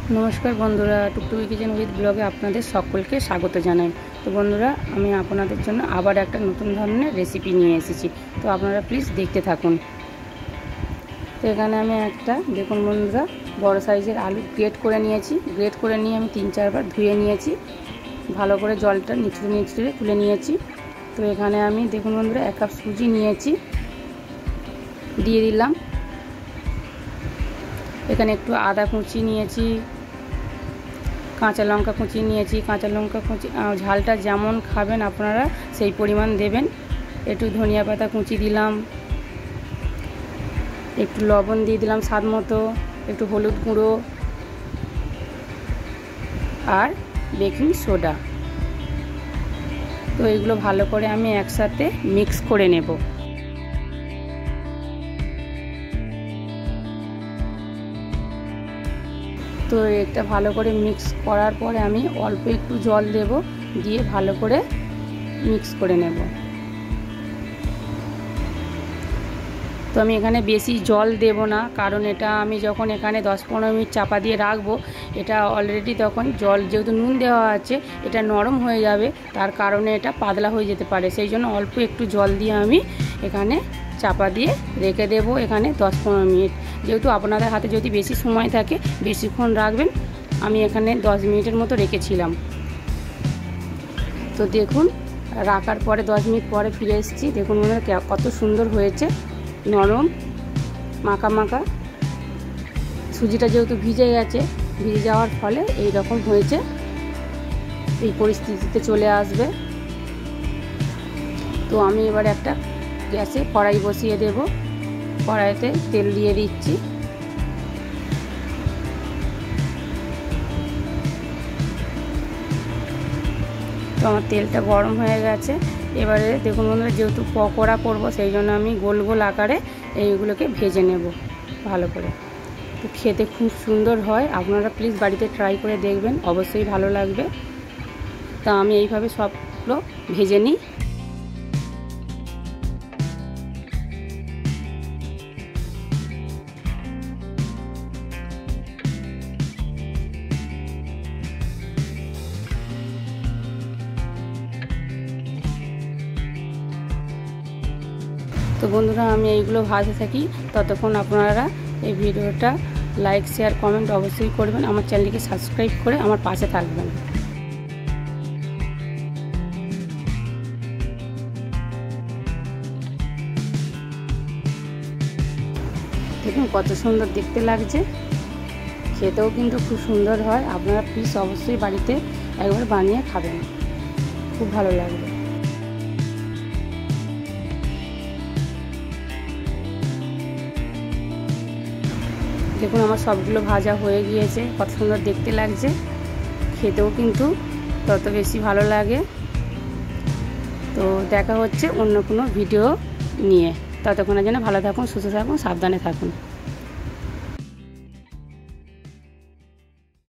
नमस्कार बंधुरा टुकटुकी kitchen with ब्लगे आपनादेर सकलके स्वागत जानाई। तो बंधुरा आमी आपनादेर जन्य आबार एकटा नतून धरनेर रेसिपि निये एसेछि, तो आपनारा प्लिज देखते थाकुन। तो एखाने आमी एकटा देखुन बंधुरा बड़ साइजेर आलू ग्रेट करे नियेछि। ग्रेट करे निये आमी 3-4 बार धुए नियेछि, भालो करे जलटा निचड़े निचड़े तुले नियेछि। तो एखाने आमी देखुन बंधुरा 1 काप सुजी नियेछि, दिये दिलाम। एखाने एकटु आदा कुचि नियेछि, काँचा लंका कुचि नियेछि। काँचा लंका कुचि झालटा जेमन खाबेन आपनारा सेई परिमाण देबेन। एकटु धनिया पाता कुचि दिलाम, एकटु लवण दिए दिलाम स्वाद मतो, एकटु हलुद गुঁড়ো और बेकिंग सोडा। तो एगुलो भालो करे आमी एकसाथे मिक्स करे नेब। तो এটা ভালো করে মিক্স করার পরে আমি অল্প একটু জল দেব, দিয়ে ভালো করে মিক্স করে নেব। তো আমি এখানে বেশি জল দেব না, কারণ এটা আমি যখন এখানে 10-15 মিনিট চাপা দিয়ে রাখবো, এটা অলরেডি তখন জল যেহেতু নুন দেওয়া আছে এটা নরম হয়ে যাবে, তার কারণে এটা পাতলা হয়ে যেতে পারে। সেই জন্য অল্প একটু জল দিয়ে আমি এখানে চাপা দিয়ে রেখে দেব এখানে 10-15 মিনিট। যেহেতু আপনাদের হাতে যদি বেশি সময় থাকে বেশিক্ষণ রাখবেন, আমি এখানে 10 মিনিটের মতো রেখেছিলাম। তো দেখুন রাখার পরে 10 মিনিট পরে ফিরে এসেছি। দেখুন মনে কত সুন্দর হয়েছে, নরম মাখা মাখা। সুজিটা যেহেতু ভিজে গেছে, ভিজে যাওয়ার ফলে এই রকম হয়েছে, এই পরিস্থিতিতে চলে আসবে। তো আমি এবার একটা গ্যাসে কড়াই বসিয়ে দেব, কড়াইতে তেল দিয়ে দিচ্ছি। তো আমার তেলটা গরম হয়ে গেছে। এবারে দেখুন বন্ধুরা, যেহেতু পকোড়া করব সেই জন্য আমি গোল গোল আকারে এইগুলোকে ভেজে নেব ভালো করে। তো খেতে খুব সুন্দর হয়, আপনারা প্লিজ বাড়িতে ট্রাই করে দেখবেন, অবশ্যই ভালো লাগবে। তা আমি এইভাবে সবগুলো ভেজে নিই। তো বন্ধুরা আমি এইগুলো ভাজতে থাকি, ততক্ষণ আপনারা এই ভিডিওটা লাইক শেয়ার কমেন্ট অবশ্যই করবেন, আমার চ্যানেলকে সাবস্ক্রাইব করে আমার পাশে থাকবেন। দেখুন কত সুন্দর দেখতে লাগছে, খেতেও কিন্তু খুব সুন্দর হয়। আপনারা প্লিজ অবশ্যই বাড়িতে একবার বানিয়ে খাবেন, খুব ভালো লাগবে। দেখুন আমার সবগুলো ভাজা হয়ে গিয়েছে, কত সুন্দর দেখতে লাগছে, খেতেও কিন্তু তত বেশি ভালো লাগে। তো দেখা হচ্ছে অন্য কোনো ভিডিও নিয়ে, ততক্ষণের জন্য ভালো থাকুন, সুস্থ থাকুন, সাবধানে থাকুন।